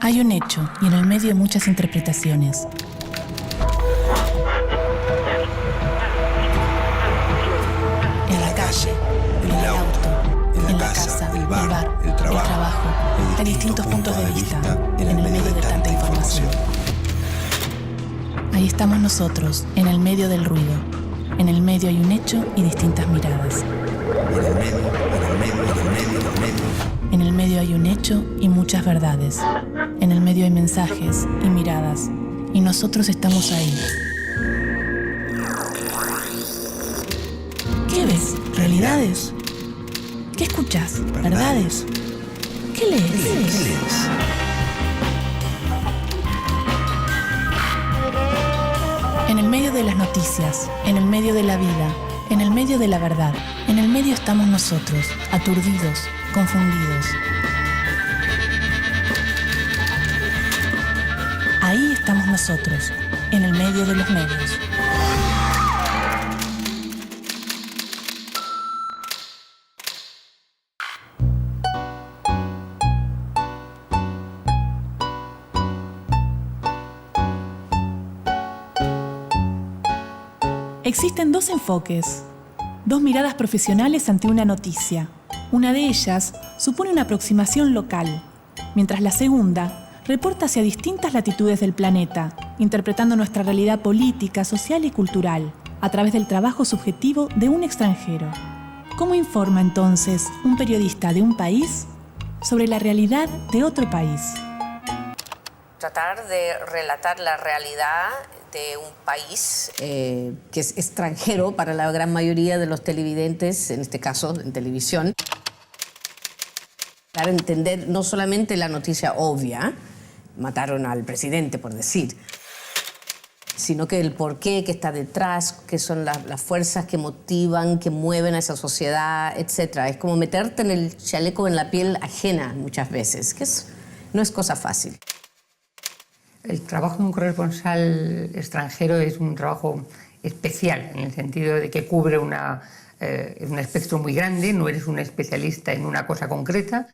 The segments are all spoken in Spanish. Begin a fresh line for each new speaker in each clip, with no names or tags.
Hay un hecho y en el medio muchas interpretaciones. En la calle, en el auto, en la casa, el bar, el trabajo. Hay distintos puntos de vista en el medio de tanta información. Ahí estamos nosotros, en el medio del ruido. En el medio hay un hecho y distintas miradas. En el medio hay un hecho y muchas verdades. En el medio hay mensajes y miradas. Y nosotros estamos ahí. ¿Qué ves? ¿Realidades? ¿Qué escuchas? ¿Verdades? ¿Qué lees? En el medio de las noticias, en el medio de la vida, en el medio de la verdad, en el medio estamos nosotros, aturdidos, confundidos. Ahí estamos nosotros, en el medio de los medios. Existen dos enfoques, dos miradas profesionales ante una noticia. Una de ellas supone una aproximación local, mientras la segunda reporta hacia distintas latitudes del planeta, interpretando nuestra realidad política, social y cultural, a través del trabajo subjetivo de un extranjero. ¿Cómo informa entonces un periodista de un país sobre la realidad de otro país?
Tratar de relatar la realidad de un país
que es extranjero para la gran mayoría de los televidentes, en este caso en televisión. Para entender no solamente la noticia obvia, mataron al presidente por decir, sino que el porqué que está detrás, qué son las fuerzas que motivan, que mueven a esa sociedad, etc. Es como meterte en el chaleco, en la piel ajena muchas veces, que no es cosa fácil.
El trabajo de un corresponsal extranjero es un trabajo especial, en el sentido de que cubre un espectro muy grande, no eres un especialista en una cosa concreta.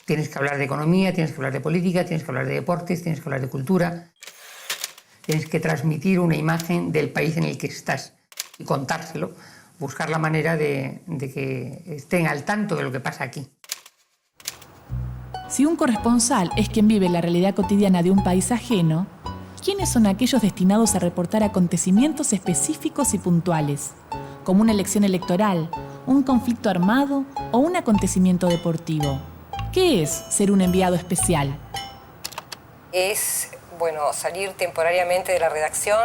Tienes que hablar de economía, tienes que hablar de política, tienes que hablar de deportes, tienes que hablar de cultura. Tienes que transmitir una imagen del país en el que estás y contárselo, buscar la manera de que estén al tanto de lo que pasa aquí.
Si un corresponsal es quien vive la realidad cotidiana de un país ajeno, ¿quiénes son aquellos destinados a reportar acontecimientos específicos y puntuales, como una elección electoral, un conflicto armado o un acontecimiento deportivo? ¿Qué es ser un enviado especial?
es, salir temporariamente de la redacción,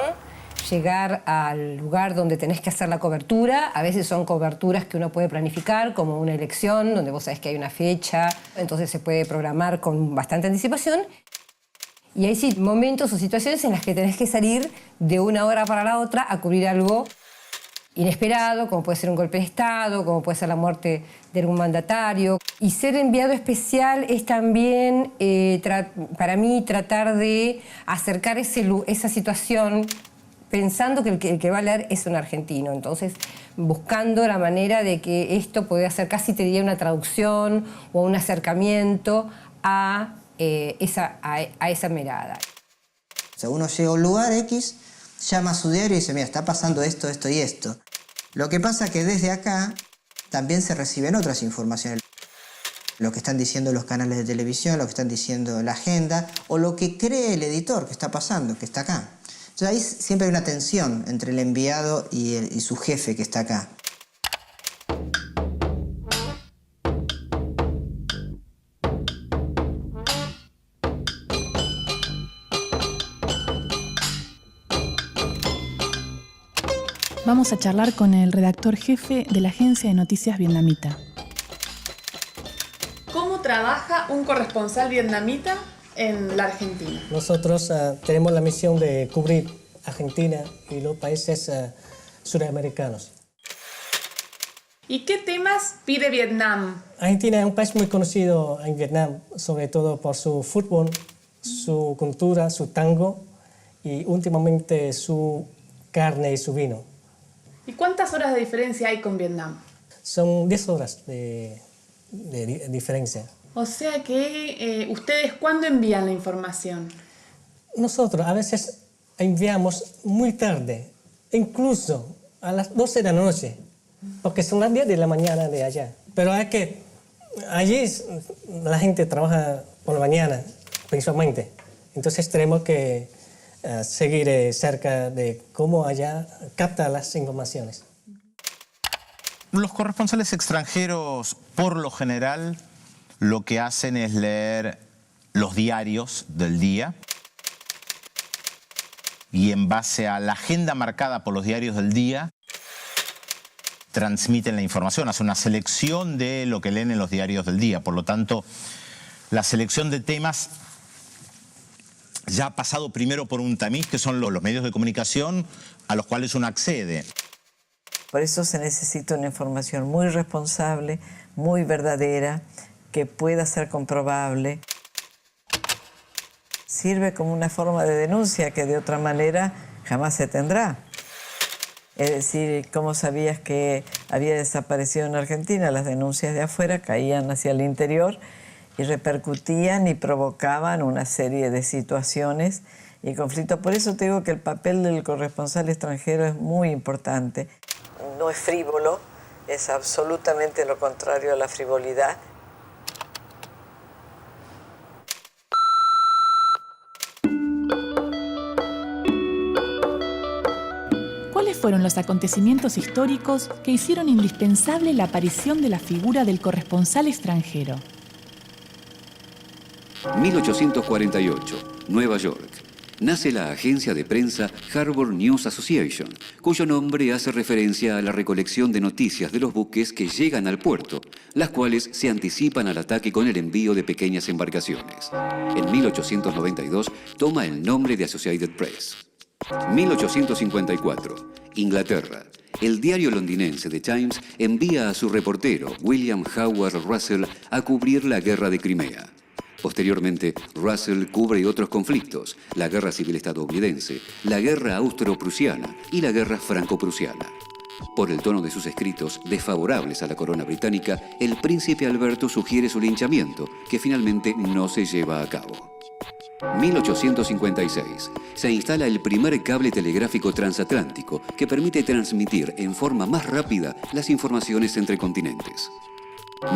llegar al lugar donde tenés que hacer la cobertura. A veces son coberturas que uno puede planificar, como una elección, donde vos sabés que hay una fecha, entonces se puede programar con bastante anticipación. Y hay momentos o situaciones en las que tenés que salir de una hora para la otra a cubrir algo inesperado, como puede ser un golpe de Estado, como puede ser la muerte de algún mandatario. Y ser enviado especial es también, para mí, tratar de acercar esa situación pensando que el que va a leer es un argentino. Entonces, buscando la manera de que esto pueda ser casi, te diría, una traducción o un acercamiento a esa mirada.
O sea, uno llega a un lugar X, llama a su diario y dice, mira, está pasando esto, esto y esto. Lo que pasa es que desde acá también se reciben otras informaciones. Lo que están diciendo los canales de televisión, lo que están diciendo la agenda, o lo que cree el editor que está pasando, que está acá. Entonces ahí siempre hay una tensión entre el enviado y su jefe que está acá.
Vamos a charlar con el redactor jefe de la agencia de noticias vietnamita.
¿Cómo trabaja un corresponsal vietnamita en la Argentina?
Nosotros tenemos la misión de cubrir Argentina y los países sudamericanos.
¿Y qué temas pide Vietnam?
Argentina es un país muy conocido en Vietnam, sobre todo por su fútbol, su cultura, su tango y últimamente su carne y su vino.
¿Y cuántas horas de diferencia hay con Vietnam?
Son 10 horas de diferencia.
O sea que ustedes, ¿cuándo envían la información?
Nosotros a veces enviamos muy tarde, incluso a las 12 de la noche, porque son las 10 de la mañana de allá. Pero es que allí la gente trabaja por la mañana, principalmente. Entonces tenemos que seguir cerca de cómo allá capta las informaciones.
Los corresponsales extranjeros, por lo general, lo que hacen es leer los diarios del día y en base a la agenda marcada por los diarios del día, transmiten la información, hacen una selección de lo que leen en los diarios del día. Por lo tanto, la selección de temas ya ha pasado primero por un tamiz, que son los medios de comunicación a los cuales uno accede.
Por eso se necesita una información muy responsable, muy verdadera, que pueda ser comprobable. Sirve como una forma de denuncia que de otra manera jamás se tendrá. Es decir, ¿cómo sabías que había desaparecido en Argentina? Las denuncias de afuera caían hacia el interior y repercutían y provocaban una serie de situaciones y conflictos. Por eso te digo que el papel del corresponsal extranjero es muy importante. No es frívolo, es absolutamente lo contrario a la frivolidad.
¿Cuáles fueron los acontecimientos históricos que hicieron indispensable la aparición de la figura del corresponsal extranjero?
1848, Nueva York. Nace la agencia de prensa Harbor News Association, cuyo nombre hace referencia a la recolección de noticias de los buques que llegan al puerto, las cuales se anticipan al ataque con el envío de pequeñas embarcaciones. En 1892 toma el nombre de Associated Press. 1854, Inglaterra. El diario londinense The Times envía a su reportero, William Howard Russell, a cubrir la guerra de Crimea. Posteriormente, Russell cubre otros conflictos, la Guerra Civil Estadounidense, la Guerra Austro-Prusiana y la Guerra Franco-Prusiana. Por el tono de sus escritos, desfavorables a la corona británica, el príncipe Alberto sugiere su linchamiento, que finalmente no se lleva a cabo. 1856. Se instala el primer cable telegráfico transatlántico que permite transmitir en forma más rápida las informaciones entre continentes.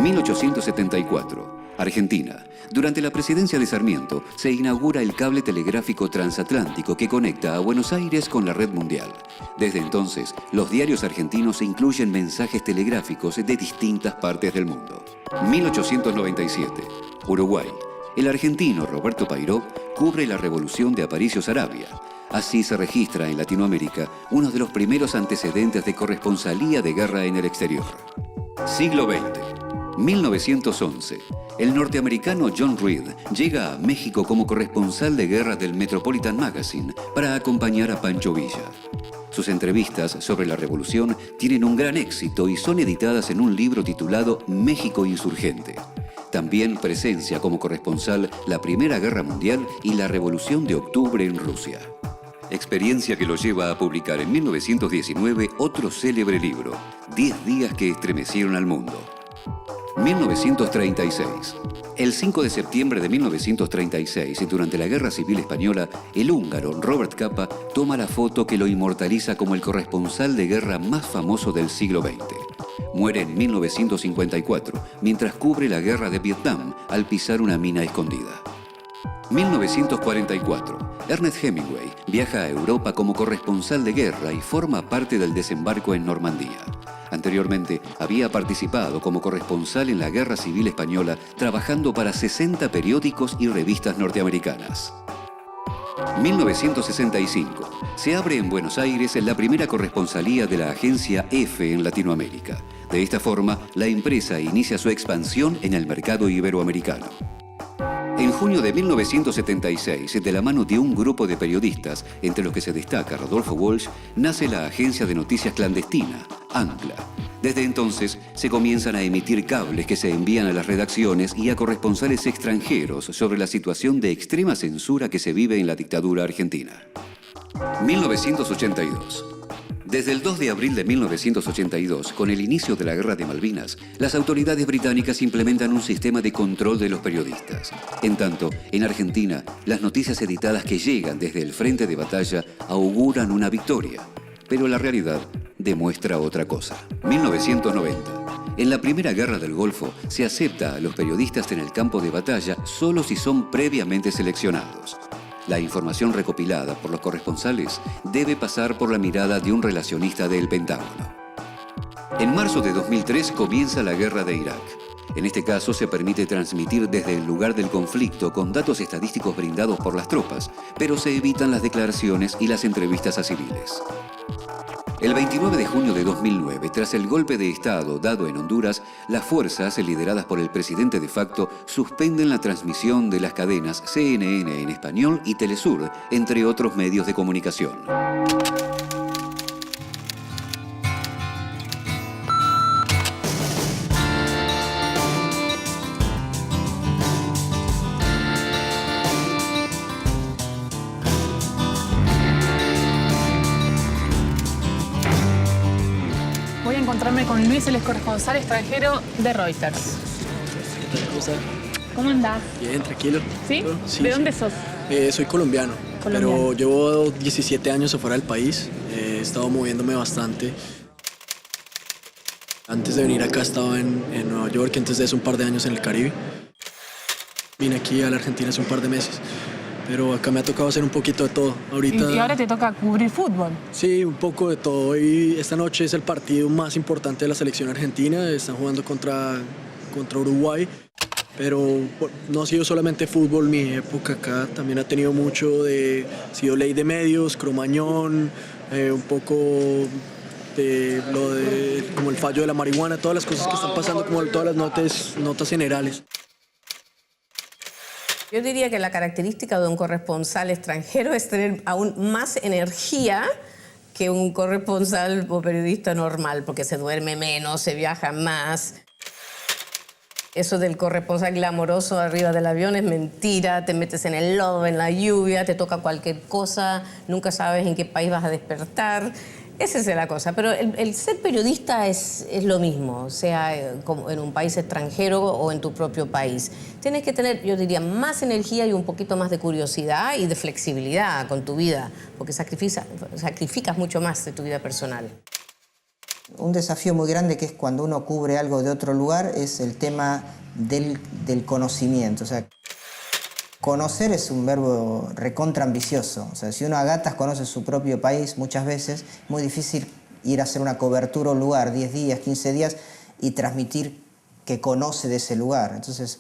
1874. Argentina. Durante la presidencia de Sarmiento se inaugura el cable telegráfico transatlántico que conecta a Buenos Aires con la red mundial. Desde entonces, los diarios argentinos incluyen mensajes telegráficos de distintas partes del mundo. 1897. Uruguay. El argentino Roberto Pairó cubre la revolución de Aparicio Saravia. Así se registra en Latinoamérica uno de los primeros antecedentes de corresponsalía de guerra en el exterior. Siglo XX. 1911. El norteamericano John Reed llega a México como corresponsal de guerra del Metropolitan Magazine para acompañar a Pancho Villa. Sus entrevistas sobre la revolución tienen un gran éxito y son editadas en un libro titulado México Insurgente. También presencia como corresponsal la Primera Guerra Mundial y la Revolución de Octubre en Rusia. Experiencia que lo lleva a publicar en 1919 otro célebre libro, 10 días que estremecieron al mundo. 1936. El 5 de septiembre de 1936, y durante la Guerra Civil Española, el húngaro Robert Capa toma la foto que lo inmortaliza como el corresponsal de guerra más famoso del siglo XX. Muere en 1954, mientras cubre la guerra de Vietnam al pisar una mina escondida. 1944. Ernest Hemingway viaja a Europa como corresponsal de guerra y forma parte del desembarco en Normandía. Anteriormente, había participado como corresponsal en la Guerra Civil Española, trabajando para 60 periódicos y revistas norteamericanas. 1965. Se abre en Buenos Aires la primera corresponsalía de la agencia EFE en Latinoamérica. De esta forma, la empresa inicia su expansión en el mercado iberoamericano. En junio de 1976, de la mano de un grupo de periodistas, entre los que se destaca Rodolfo Walsh, nace la agencia de noticias clandestina, Ancla. Desde entonces, se comienzan a emitir cables que se envían a las redacciones y a corresponsales extranjeros sobre la situación de extrema censura que se vive en la dictadura argentina. 1982. Desde el 2 de abril de 1982, con el inicio de la Guerra de Malvinas, las autoridades británicas implementan un sistema de control de los periodistas. En tanto, en Argentina, las noticias editadas que llegan desde el frente de batalla auguran una victoria. Pero la realidad demuestra otra cosa. 1990. En la Primera Guerra del Golfo se acepta a los periodistas en el campo de batalla solo si son previamente seleccionados. La información recopilada por los corresponsales debe pasar por la mirada de un relacionista del Pentágono. En marzo de 2003 comienza la guerra de Irak. En este caso se permite transmitir desde el lugar del conflicto con datos estadísticos brindados por las tropas, pero se evitan las declaraciones y las entrevistas a civiles. El 29 de junio de 2009, tras el golpe de Estado dado en Honduras, las fuerzas, lideradas por el presidente de facto, suspenden la transmisión de las cadenas CNN en español y Telesur, entre otros medios de comunicación.
Voy a encontrarme con Luis, el corresponsal extranjero de Reuters.
¿Qué tal? ¿Cómo estás?
¿Cómo andás?
Bien, tranquilo.
¿Sí?
Sí,
¿De dónde
sí.
sos?
Soy colombiano, pero llevo 17 años afuera del país. He estado moviéndome bastante. Antes de venir acá estaba en Nueva York, antes de eso un par de años en el Caribe. Vine aquí a la Argentina hace un par de meses, pero acá me ha tocado hacer un poquito de todo. Ahorita,
Y ahora te toca cubrir fútbol.
Sí, un poco de todo. Y esta noche es el partido más importante de la selección argentina. Están jugando contra Uruguay. Pero no ha sido solamente fútbol mi época acá. También ha tenido mucho ha sido ley de medios, Cromañón, un poco de lo de como el fallo de la marihuana, todas las cosas que están pasando, como todas las notas generales.
Yo diría que la característica de un corresponsal extranjero es tener aún más energía que un corresponsal o periodista normal, porque se duerme menos, se viaja más. Eso del corresponsal glamoroso arriba del avión es mentira, te metes en el lodo, en la lluvia, te toca cualquier cosa, nunca sabes en qué país vas a despertar. Esa es la cosa, pero el ser periodista es lo mismo, sea como en un país extranjero o en tu propio país. Tienes que tener, yo diría, más energía y un poquito más de curiosidad y de flexibilidad con tu vida, porque sacrificas mucho más de tu vida personal.
Un desafío muy grande que es cuando uno cubre algo de otro lugar es el tema del conocimiento. O sea, conocer es un verbo recontra ambicioso. O sea, si uno a gatas conoce su propio país muchas veces, es muy difícil ir a hacer una cobertura a un lugar 10 días, 15 días y transmitir que conoce de ese lugar. Entonces,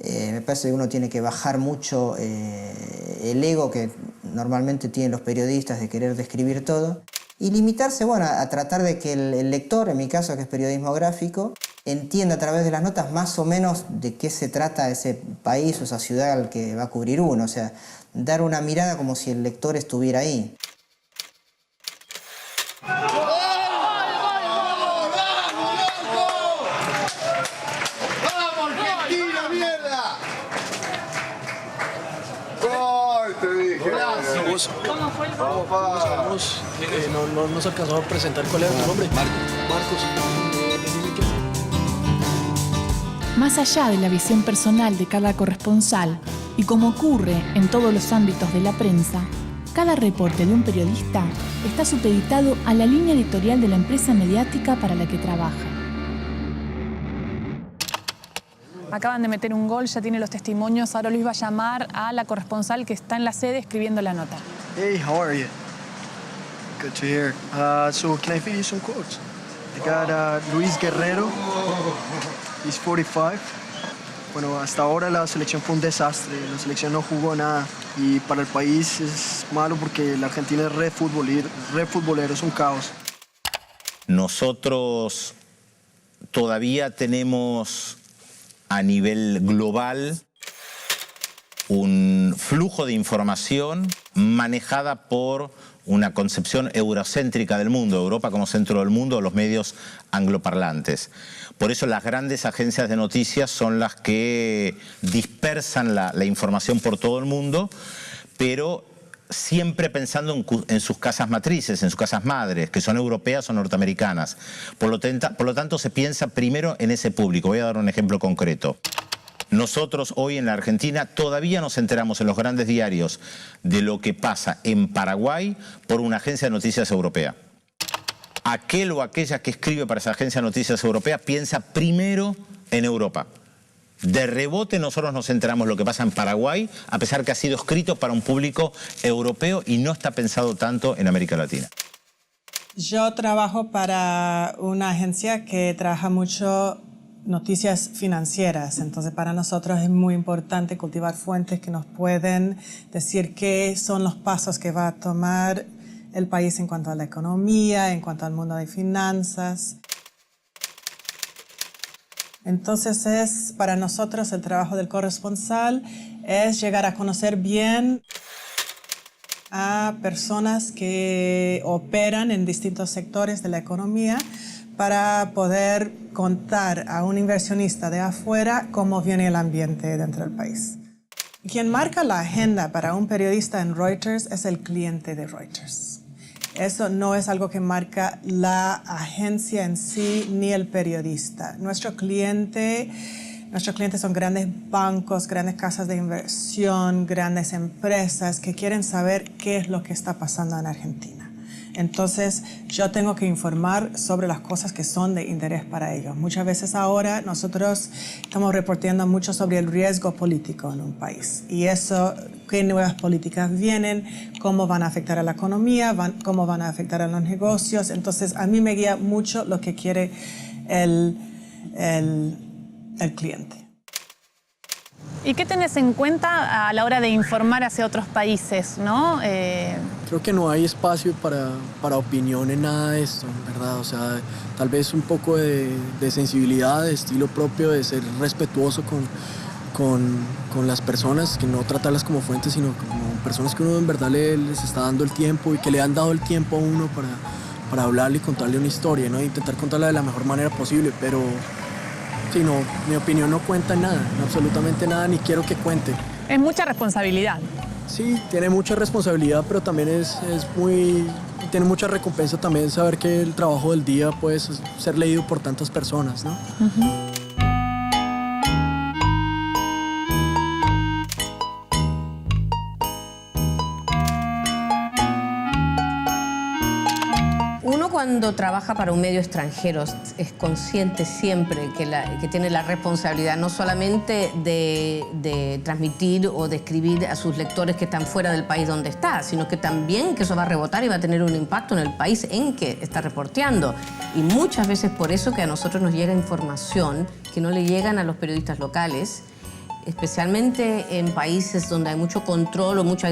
me parece que uno tiene que bajar mucho el ego que normalmente tienen los periodistas de querer describir todo y limitarse, bueno, a tratar de que el lector, en mi caso que es periodismo gráfico, entienda a través de las notas más o menos de qué se trata ese país o esa ciudad al que va a cubrir uno. O sea, dar una mirada como si el lector estuviera ahí.
¿Cómo fue el
No nos alcanzó a presentar cuál era tu nombre. Marcos.
Más allá de la visión personal de cada corresponsal, y como ocurre en todos los ámbitos de la prensa, cada reporte de un periodista está supeditado a la línea editorial de la empresa mediática para la que trabaja.
Acaban de meter un gol, ya tiene los testimonios. Ahora Luis va a llamar a la corresponsal que está en la sede escribiendo la nota.
Hey, how are you? Good to hear. So can I feed you some quotes? I got Luis Guerrero. He's 45. Bueno, hasta ahora la selección fue un desastre. La selección no jugó nada. Y para el país es malo porque la Argentina es re futbolero, es un caos.
Nosotros todavía tenemos a nivel global un flujo de información manejada por una concepción eurocéntrica del mundo, Europa como centro del mundo, los medios angloparlantes. Por eso las grandes agencias de noticias son las que dispersan la información por todo el mundo, pero siempre pensando en sus casas matrices, en sus casas madres, que son europeas o norteamericanas. Por lo tanto, se piensa primero en ese público. Voy a dar un ejemplo concreto. Nosotros hoy en la Argentina todavía nos enteramos en los grandes diarios de lo que pasa en Paraguay por una agencia de noticias europea. Aquel o aquella que escribe para esa agencia de noticias europea piensa primero en Europa. De rebote nosotros nos enteramos lo que pasa en Paraguay, a pesar que ha sido escrito para un público europeo y no está pensado tanto en América Latina.
Yo trabajo para una agencia que trabaja mucho noticias financieras, entonces para nosotros es muy importante cultivar fuentes que nos pueden decir qué son los pasos que va a tomar el país en cuanto a la economía, en cuanto al mundo de finanzas. Entonces para nosotros el trabajo del corresponsal es llegar a conocer bien a personas que operan en distintos sectores de la economía para poder contar a un inversionista de afuera cómo viene el ambiente dentro del país. Quien marca la agenda para un periodista en Reuters es el cliente de Reuters. Eso no es algo que marca la agencia en sí ni el periodista. Nuestros clientes son grandes bancos, grandes casas de inversión, grandes empresas que quieren saber qué es lo que está pasando en Argentina. Entonces, yo tengo que informar sobre las cosas que son de interés para ellos. Muchas veces ahora nosotros estamos reportando mucho sobre el riesgo político en un país. Y eso, qué nuevas políticas vienen, cómo van a afectar a la economía, cómo van a afectar a los negocios. Entonces, a mí me guía mucho lo que quiere el cliente.
¿Y qué tenés en cuenta a la hora de informar hacia otros países, no?
Creo que no hay espacio para opinión en nada de esto, ¿verdad? O sea, tal vez un poco de sensibilidad, de estilo propio, de ser respetuoso con las personas, que no tratarlas como fuentes, sino como personas que uno en verdad les está dando el tiempo y que le han dado el tiempo a uno para hablarle y contarle una historia, ¿no? Intentar contarla de la mejor manera posible, pero sí, no, mi opinión no cuenta en nada, absolutamente nada, ni quiero que cuente.
Es mucha responsabilidad.
Sí, tiene mucha responsabilidad, pero también tiene mucha recompensa también saber que el trabajo del día puede ser leído por tantas personas, ¿no?
Cuando trabaja para un medio extranjero es consciente siempre que tiene la responsabilidad no solamente de transmitir o de escribir a sus lectores que están fuera del país donde está, sino que también que eso va a rebotar y va a tener un impacto en el país en que está reporteando. Y muchas veces por eso que a nosotros nos llega información que no le llegan a los periodistas locales, especialmente en países donde hay mucho control o mucha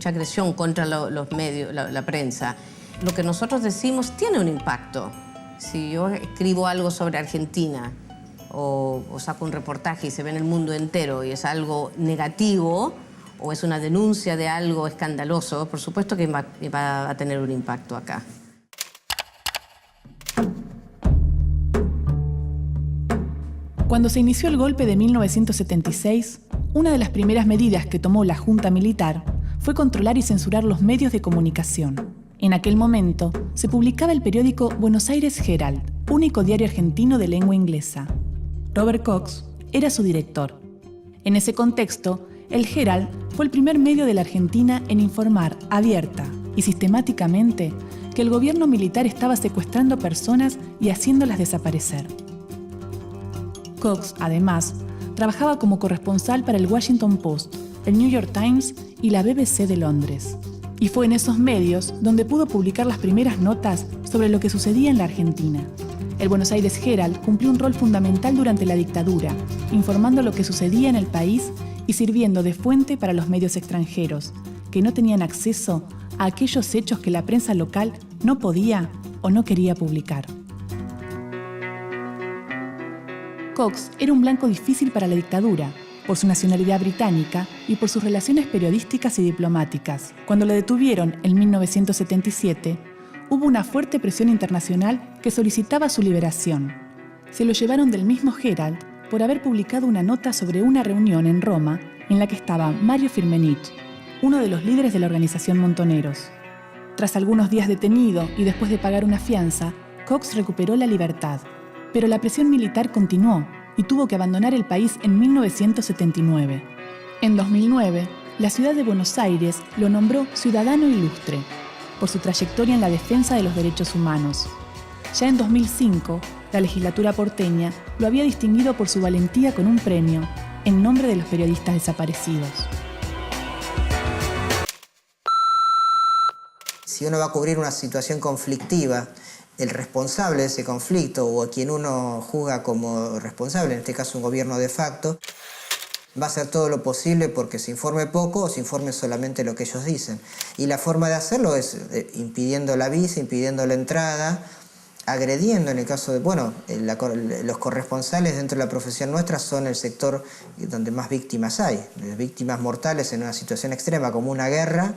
agresión contra los medios, la prensa. Lo que nosotros decimos tiene un impacto. Si yo escribo algo sobre Argentina o saco un reportaje y se ve en el mundo entero y es algo negativo o es una denuncia de algo escandaloso, por supuesto que va a tener un impacto acá.
Cuando se inició el golpe de 1976, una de las primeras medidas que tomó la Junta Militar fue controlar y censurar los medios de comunicación. En aquel momento, se publicaba el periódico Buenos Aires Herald, único diario argentino de lengua inglesa. Robert Cox era su director. En ese contexto, el Herald fue el primer medio de la Argentina en informar abierta y sistemáticamente que el gobierno militar estaba secuestrando personas y haciéndolas desaparecer. Cox, además, trabajaba como corresponsal para el Washington Post, el New York Times y la BBC de Londres. Y fue en esos medios donde pudo publicar las primeras notas sobre lo que sucedía en la Argentina. El Buenos Aires Herald cumplió un rol fundamental durante la dictadura, informando lo que sucedía en el país y sirviendo de fuente para los medios extranjeros, que no tenían acceso a aquellos hechos que la prensa local no podía o no quería publicar. Cox era un blanco difícil para la dictadura, por su nacionalidad británica y por sus relaciones periodísticas y diplomáticas. Cuando lo detuvieron en 1977, hubo una fuerte presión internacional que solicitaba su liberación. Se lo llevaron del mismo Herald por haber publicado una nota sobre una reunión en Roma en la que estaban Mario Firmenich, uno de los líderes de la organización Montoneros. Tras algunos días detenido y después de pagar una fianza, Cox recuperó la libertad. Pero la presión militar continuó y tuvo que abandonar el país en 1979. En 2009, la ciudad de Buenos Aires lo nombró ciudadano ilustre por su trayectoria en la defensa de los derechos humanos. Ya en 2005, la legislatura porteña lo había distinguido por su valentía con un premio en nombre de los periodistas desaparecidos.
Si uno va a cubrir una situación conflictiva, el responsable de ese conflicto o a quien uno juzga como responsable, en este caso un gobierno de facto, va a hacer todo lo posible porque se informe poco o se informe solamente lo que ellos dicen. Y la forma de hacerlo es impidiendo la visa, impidiendo la entrada, agrediendo en el caso de, los corresponsales dentro de la profesión nuestra son el sector donde más víctimas hay, víctimas mortales en una situación extrema como una guerra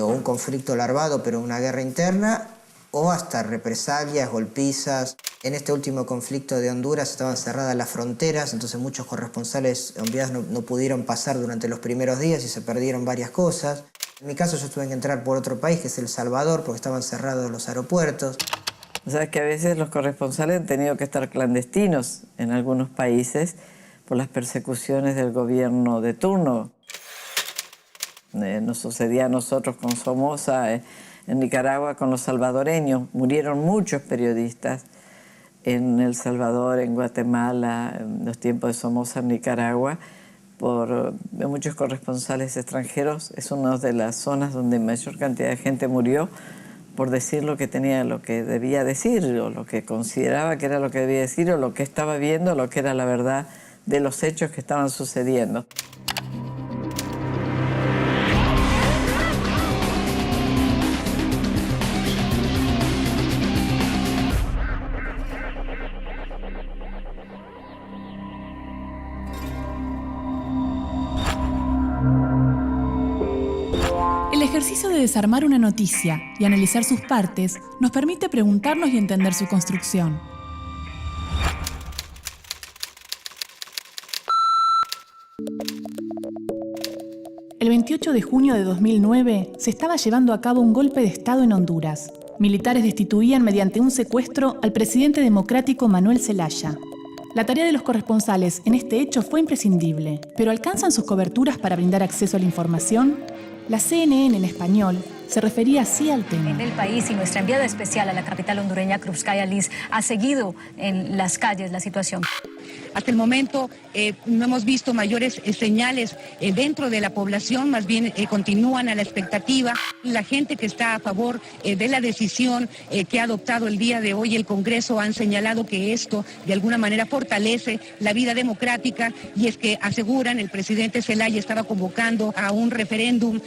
o un conflicto larvado pero una guerra interna, o hasta represalias, golpizas. En este último conflicto de Honduras estaban cerradas las fronteras, entonces muchos corresponsales hondureños no pudieron pasar durante los primeros días y se perdieron varias cosas. En mi caso yo tuve que entrar por otro país, que es El Salvador, porque estaban cerrados los aeropuertos.
O sea que a veces los corresponsales han tenido que estar clandestinos en algunos países por las persecuciones del gobierno de turno. Nos sucedía a nosotros con Somoza, en Nicaragua con los salvadoreños. Murieron muchos periodistas en El Salvador, en Guatemala, en los tiempos de Somoza en Nicaragua, por muchos corresponsales extranjeros. Es una de las zonas donde mayor cantidad de gente murió por decir lo que debía decir, o lo que consideraba que era lo que debía decir, o lo que estaba viendo, lo que era la verdad de los hechos que estaban sucediendo.
El ejercicio de desarmar una noticia y analizar sus partes nos permite preguntarnos y entender su construcción. El 28 de junio de 2009 se estaba llevando a cabo un golpe de Estado en Honduras. Militares destituían mediante un secuestro al presidente democrático Manuel Zelaya. La tarea de los corresponsales en este hecho fue imprescindible, pero ¿alcanzan sus coberturas para brindar acceso a la información? La CNN en español se refería así al tema.
En el país, y nuestra enviada especial a la capital hondureña, Krupskaya Liz, ha seguido en las calles la situación.
Hasta el momento no hemos visto mayores señales dentro de la población, más bien continúan a la expectativa. La gente que está a favor de la decisión que ha adoptado el día de hoy el Congreso han señalado que esto de alguna manera fortalece la vida democrática, y es que aseguran el presidente Zelaya estaba convocando a un referéndum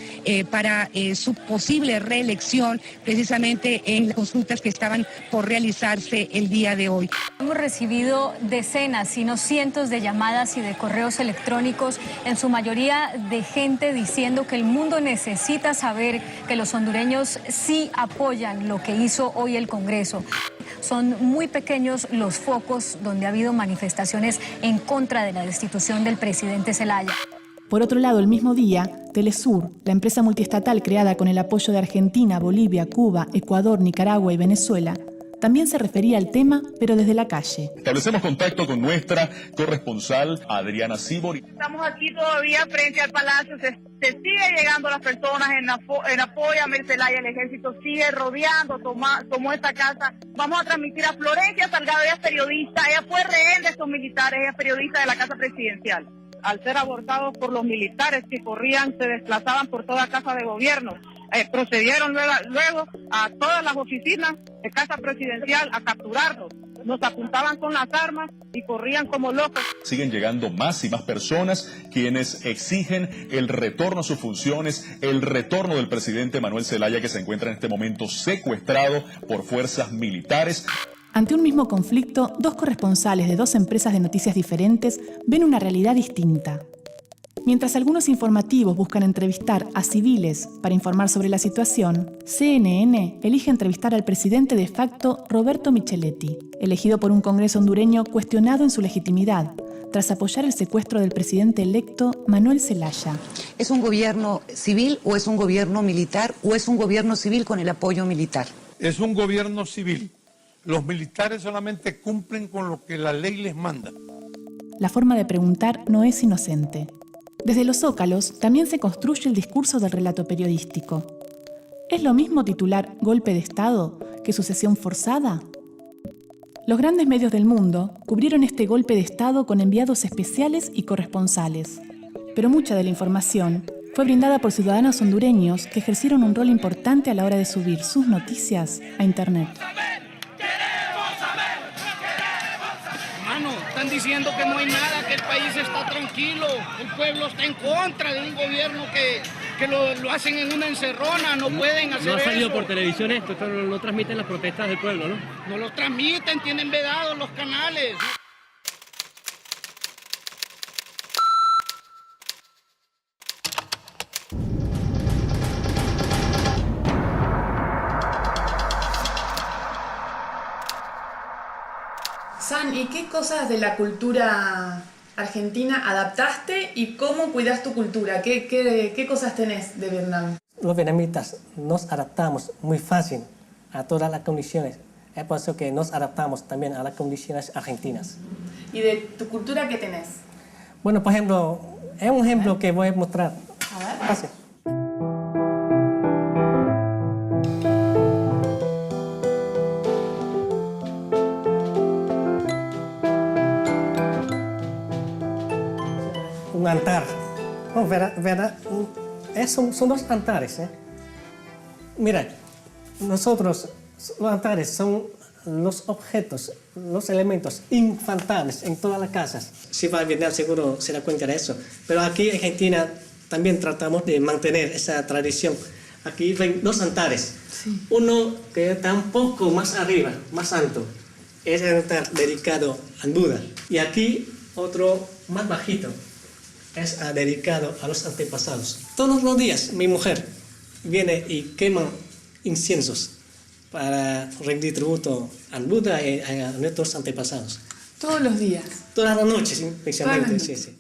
para su posible reelección precisamente en las consultas que estaban por realizarse el día de hoy.
Hemos recibido decenas, si no cientos de llamadas y de correos electrónicos, en su mayoría de gente diciendo que el mundo necesita saber que los hondureños sí apoyan lo que hizo hoy el Congreso. Son muy pequeños los focos donde ha habido manifestaciones en contra de la destitución del presidente Zelaya.
Por otro lado, el mismo día, Telesur, la empresa multiestatal creada con el apoyo de Argentina, Bolivia, Cuba, Ecuador, Nicaragua y Venezuela, también se refería al tema, pero desde la calle.
Establecemos contacto con nuestra corresponsal, Adriana Sibori.
Estamos aquí todavía frente al Palacio. Se sigue llegando las personas en apoyo a Zelaya. El ejército sigue rodeando, tomó esta casa. Vamos a transmitir a Florencia Salgado, ella es periodista. Ella fue rehén de estos militares, ella es periodista de la Casa Presidencial. Al ser abortados por los militares que corrían, se desplazaban por toda casa de gobierno. Procedieron luego a todas las oficinas de Casa Presidencial a capturarlos. Nos apuntaban con las armas y corrían como locos.
Siguen llegando más y más personas quienes exigen el retorno a sus funciones, el retorno del presidente Manuel Zelaya, que se encuentra en este momento secuestrado por fuerzas militares.
Ante un mismo conflicto, dos corresponsales de dos empresas de noticias diferentes ven una realidad distinta. Mientras algunos informativos buscan entrevistar a civiles para informar sobre la situación, CNN elige entrevistar al presidente de facto Roberto Micheletti, elegido por un Congreso hondureño cuestionado en su legitimidad, tras apoyar el secuestro del presidente electo Manuel Zelaya.
¿Es un gobierno civil o es un gobierno militar o es un gobierno civil con el apoyo militar?
Es un gobierno civil. Los militares solamente cumplen con lo que la ley les manda.
La forma de preguntar no es inocente. Desde los zócalos también se construye el discurso del relato periodístico. ¿Es lo mismo titular golpe de Estado que sucesión forzada? Los grandes medios del mundo cubrieron este golpe de Estado con enviados especiales y corresponsales. Pero mucha de la información fue brindada por ciudadanos hondureños que ejercieron un rol importante a la hora de subir sus noticias a Internet.
Están diciendo que no hay nada, que el país está tranquilo, el pueblo está en contra de un gobierno que lo hacen en una encerrona, no pueden hacer eso.
No ha salido por televisión esto no transmiten las protestas del pueblo, ¿no?
No los transmiten, tienen vedados los canales.
San, ¿y qué cosas de la cultura argentina adaptaste y cómo cuidas tu cultura? ¿Qué cosas tenés de Vietnam?
Los vietnamitas nos adaptamos muy fácil a todas las condiciones. Es por eso que nos adaptamos también a las condiciones argentinas.
¿Y de tu cultura qué tenés?
Bueno, por ejemplo, es un ejemplo que voy a mostrar.
A ver.
Gracias. Un altar. Oh, ¿verdad? Son dos altares. Mira, nosotros, los altares son los objetos, los elementos infaltables en todas las casas. Si va a Vietnam seguro se da cuenta de eso. Pero aquí en Argentina también tratamos de mantener esa tradición. Aquí ven dos altares. Sí. Uno que está un poco más arriba, más alto. Es el altar dedicado a Buda. Y aquí otro más bajito. Es dedicado a los antepasados. Todos los días mi mujer viene y quema inciensos para rendir tributo al Buda y a nuestros antepasados.
Todos los días.
Todas las noches, especialmente. Sí, sí.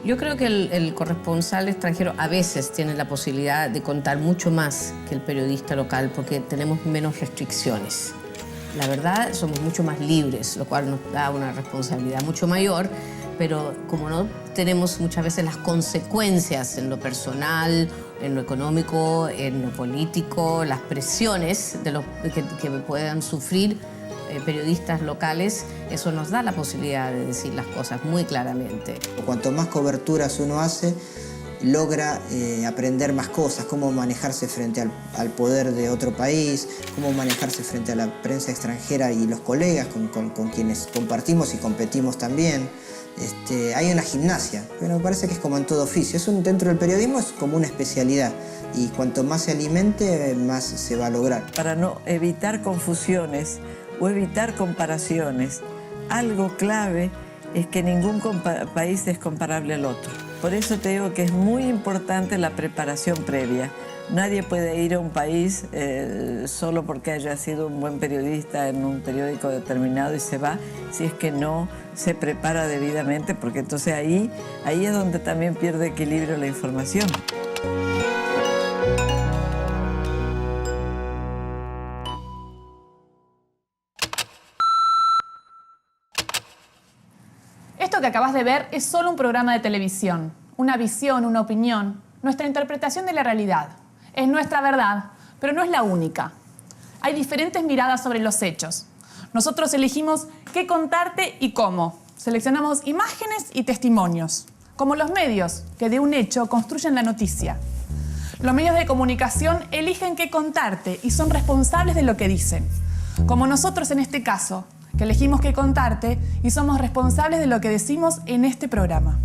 Yo creo que el corresponsal extranjero a veces tiene la posibilidad de contar mucho más que el periodista local porque tenemos menos restricciones. La verdad, somos mucho más libres, lo cual nos da una responsabilidad mucho mayor, pero como no tenemos muchas veces las consecuencias en lo personal, en lo económico, en lo político, las presiones que puedan sufrir periodistas locales, eso nos da la posibilidad de decir las cosas muy claramente.
Cuanto más coberturas uno hace, logra aprender más cosas, cómo manejarse frente al poder de otro país, cómo manejarse frente a la prensa extranjera y los colegas con quienes compartimos y competimos también. Hay una gimnasia, pero me parece que es como en todo oficio. Dentro del periodismo es como una especialidad y cuanto más se alimente, más se va a lograr.
Para no evitar confusiones o evitar comparaciones, algo clave es que ningún país es comparable al otro. Por eso te digo que es muy importante la preparación previa. Nadie puede ir a un país solo porque haya sido un buen periodista en un periódico determinado y se va, si es que no se prepara debidamente, porque entonces ahí es donde también pierde equilibrio la información.
Esto que acabas de ver es solo un programa de televisión, una visión, una opinión, nuestra interpretación de la realidad. Es nuestra verdad, pero no es la única. Hay diferentes miradas sobre los hechos. Nosotros elegimos qué contarte y cómo. Seleccionamos imágenes y testimonios, como los medios que de un hecho construyen la noticia. Los medios de comunicación eligen qué contarte y son responsables de lo que dicen. Como nosotros en este caso, que elegimos qué contarte y somos responsables de lo que decimos en este programa.